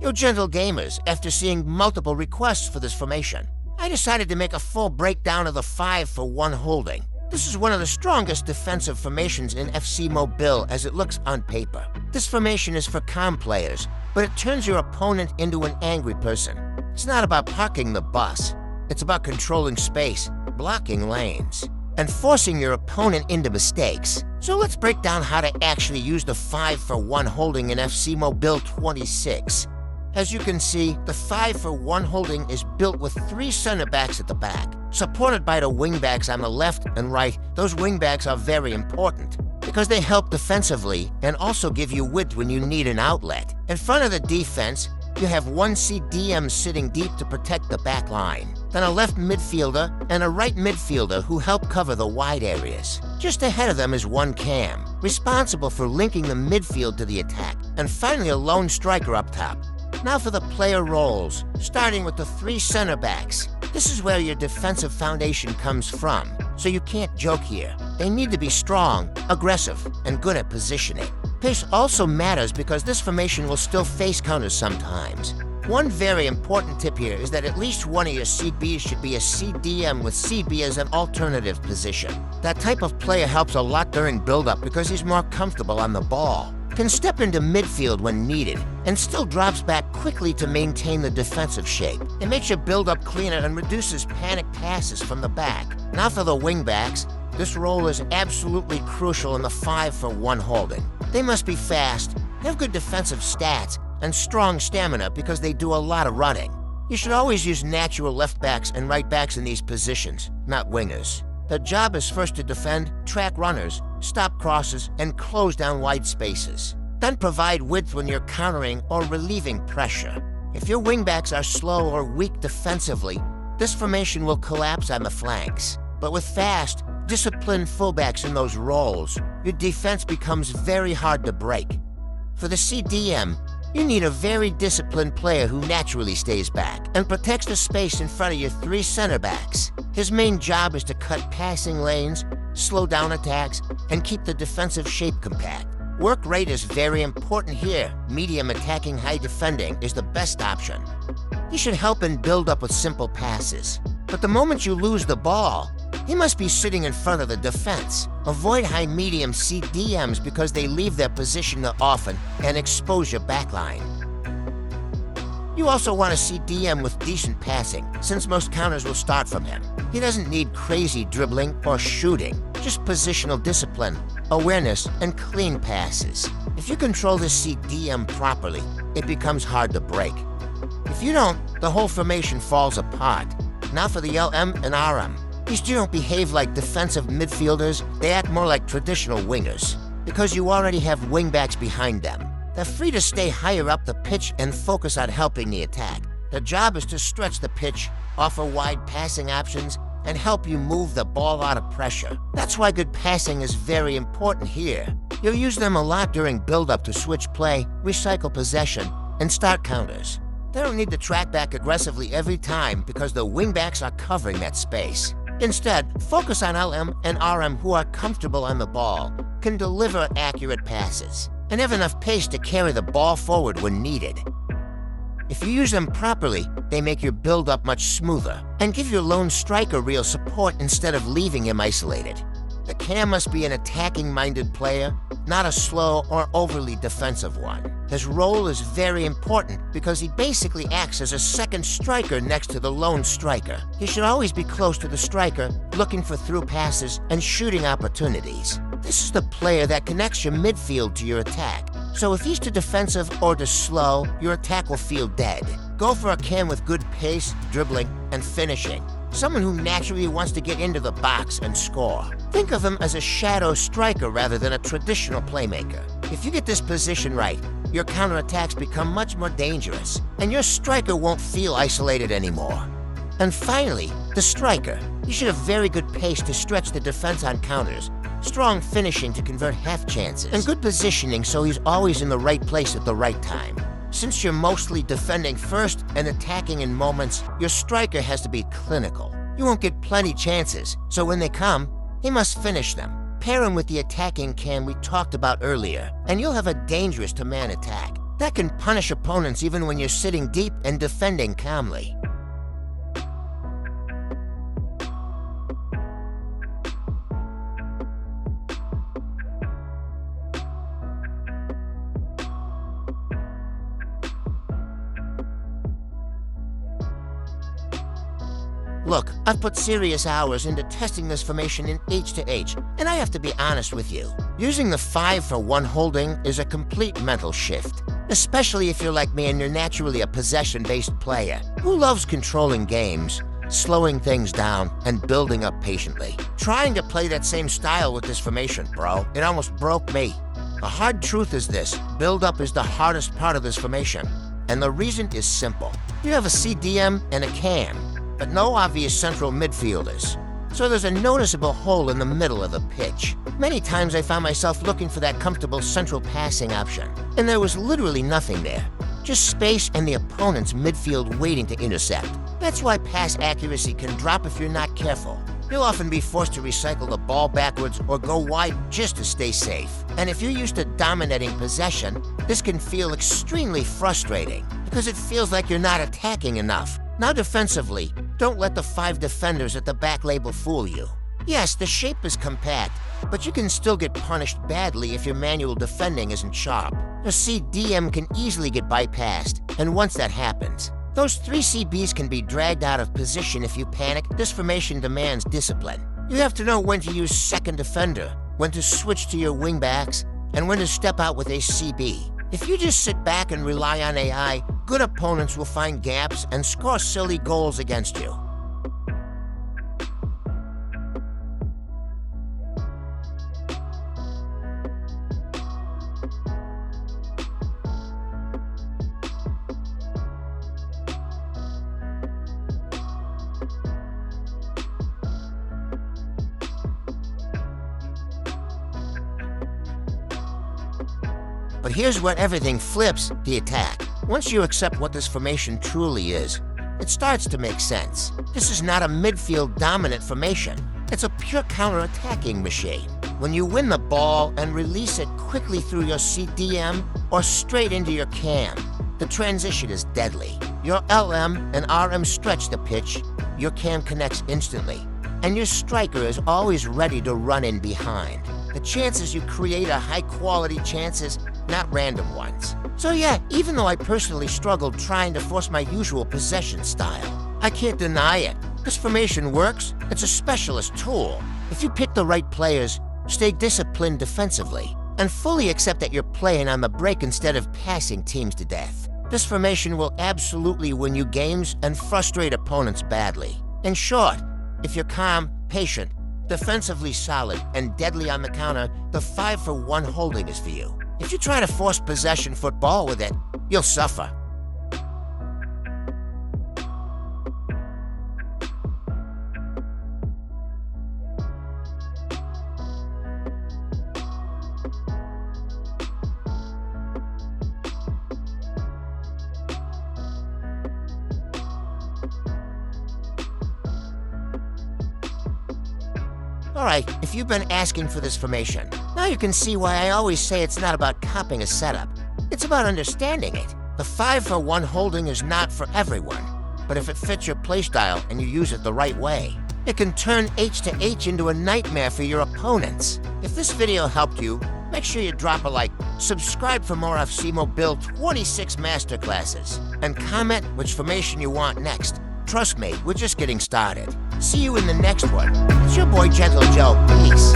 Yo, gentle gamers, after seeing multiple requests for this formation, I decided to make a full breakdown of the 5-for-1 holding. This is one of the strongest defensive formations in FC Mobile as it looks on paper. This formation is for calm players, but it turns your opponent into an angry person. It's not about parking the bus. It's about controlling space, blocking lanes, and forcing your opponent into mistakes. So let's break down how to actually use the 5-for-1 holding in FC Mobile 26. As you can see, the 5-for-1 holding is built with 3 center backs at the back, supported by the wing backs on the left and right. Those wing backs are very important because they help defensively and also give you width when you need an outlet. In front of the defense, you have one CDM sitting deep to protect the back line, then a left midfielder and a right midfielder who help cover the wide areas. Just ahead of them is one cam, responsible for linking the midfield to the attack, and finally a lone striker up top. Now for the player roles, starting with the 3 center backs. This is where your defensive foundation comes from, so you can't joke here. They need to be strong, aggressive, and good at positioning. Pace also matters because this formation will still face counters sometimes. One very important tip here is that at least one of your CBs should be a CDM with CB as an alternative position. That type of player helps a lot during build-up because he's more comfortable on the ball, can step into midfield when needed, and still drops back quickly to maintain the defensive shape. It makes your build-up cleaner and reduces panic passes from the back. Now for the wingbacks, this role is absolutely crucial in the 5-for-1 holding. They must be fast, have good defensive stats, and strong stamina because they do a lot of running. You should always use natural left backs and right backs in these positions, not wingers. Their job is first to defend, track runners, stop crosses, and close down wide spaces. Then provide width when you're countering or relieving pressure. If your wingbacks are slow or weak defensively, this formation will collapse on the flanks. But with fast, disciplined fullbacks in those roles, your defense becomes very hard to break. For the CDM, you need a very disciplined player who naturally stays back and protects the space in front of your 3 center backs. His main job is to cut passing lanes, slow down attacks, and keep the defensive shape compact. Work rate is very important here. Medium attacking, high defending is the best option. He should help in build-up with simple passes. But the moment you lose the ball, he must be sitting in front of the defense. Avoid high-medium CDMs because they leave their position too often and expose your backline. You also want a CDM with decent passing, since most counters will start from him. He doesn't need crazy dribbling or shooting, just positional discipline, awareness, and clean passes. If you control the CDM properly, it becomes hard to break. If you don't, the whole formation falls apart. Now for the LM and RM. These two don't behave like defensive midfielders, they act more like traditional wingers, because you already have wingbacks behind them. They're free to stay higher up the pitch and focus on helping the attack. Their job is to stretch the pitch, offer wide passing options, and help you move the ball out of pressure. That's why good passing is very important here. You'll use them a lot during build-up to switch play, recycle possession, and start counters. They don't need to track back aggressively every time because the wingbacks are covering that space. Instead, focus on LM and RM who are comfortable on the ball, can deliver accurate passes, and have enough pace to carry the ball forward when needed. If you use them properly, they make your build-up much smoother and give your lone striker real support instead of leaving him isolated. The cam must be an attacking-minded player, not a slow or overly defensive one. His role is very important because he basically acts as a second striker next to the lone striker. He should always be close to the striker, looking for through passes and shooting opportunities. This is the player that connects your midfield to your attack. So if he's too defensive or too slow, your attack will feel dead. Go for a cam with good pace, dribbling, and finishing. Someone who naturally wants to get into the box and score. Think of him as a shadow striker rather than a traditional playmaker. If you get this position right, your counterattacks become much more dangerous, and your striker won't feel isolated anymore. And finally, the striker. You should have very good pace to stretch the defense on counters, strong finishing to convert half chances, and good positioning so he's always in the right place at the right time. Since you're mostly defending first and attacking in moments, your striker has to be clinical. You won't get plenty chances, so when they come, he must finish them. Pair him with the attacking cam we talked about earlier, and you'll have a dangerous to-man attack. That can punish opponents even when you're sitting deep and defending calmly. Look, I've put serious hours into testing this formation in H to H, and I have to be honest with you. Using the 5 for 1 holding is a complete mental shift, especially if you're like me and you're naturally a possession-based player who loves controlling games, slowing things down, and building up patiently. Trying to play that same style with this formation, bro, it almost broke me. The hard truth is this: build-up is the hardest part of this formation, and the reason is simple. You have a CDM and a CAM, but no obvious central midfielders. So there's a noticeable hole in the middle of the pitch. Many times I found myself looking for that comfortable central passing option, and there was literally nothing there. Just space and the opponent's midfield waiting to intercept. That's why pass accuracy can drop if you're not careful. You'll often be forced to recycle the ball backwards or go wide just to stay safe. And if you're used to dominating possession, this can feel extremely frustrating because it feels like you're not attacking enough. Now defensively, don't let the 5 defenders at the back label fool you. Yes, the shape is compact, but you can still get punished badly if your manual defending isn't sharp. Your CDM can easily get bypassed, and once that happens, those 3 CBs can be dragged out of position if you panic. This formation demands discipline. You have to know when to use second defender, when to switch to your wingbacks, and when to step out with a CB. If you just sit back and rely on AI, good opponents will find gaps and score silly goals against you. But here's where everything flips: the attack. Once you accept what this formation truly is, it starts to make sense. This is not a midfield dominant formation. It's a pure counter-attacking machine. When you win the ball and release it quickly through your CDM or straight into your CAM, the transition is deadly. Your LM and RM stretch the pitch, your CAM connects instantly, and your striker is always ready to run in behind. The chances you create are high-quality chances, not random ones. So yeah, even though I personally struggled trying to force my usual possession style, I can't deny it. This formation works. It's a specialist tool. If you pick the right players, stay disciplined defensively, and fully accept that you're playing on the break instead of passing teams to death, this formation will absolutely win you games and frustrate opponents badly. In short, if you're calm, patient, defensively solid, and deadly on the counter, the 5 for 1 holding is for you. If you try to force possession football with it, you'll suffer. Alright, if you've been asking for this formation, now you can see why I always say it's not about copying a setup. It's about understanding it. The 5 for 1 holding is not for everyone, but if it fits your playstyle and you use it the right way, it can turn H to H into a nightmare for your opponents. If this video helped you, make sure you drop a like, subscribe for more FC Mobile 26 masterclasses, and comment which formation you want next. Trust me, we're just getting started. See you in the next one. It's your boy Gentle Joe. Peace.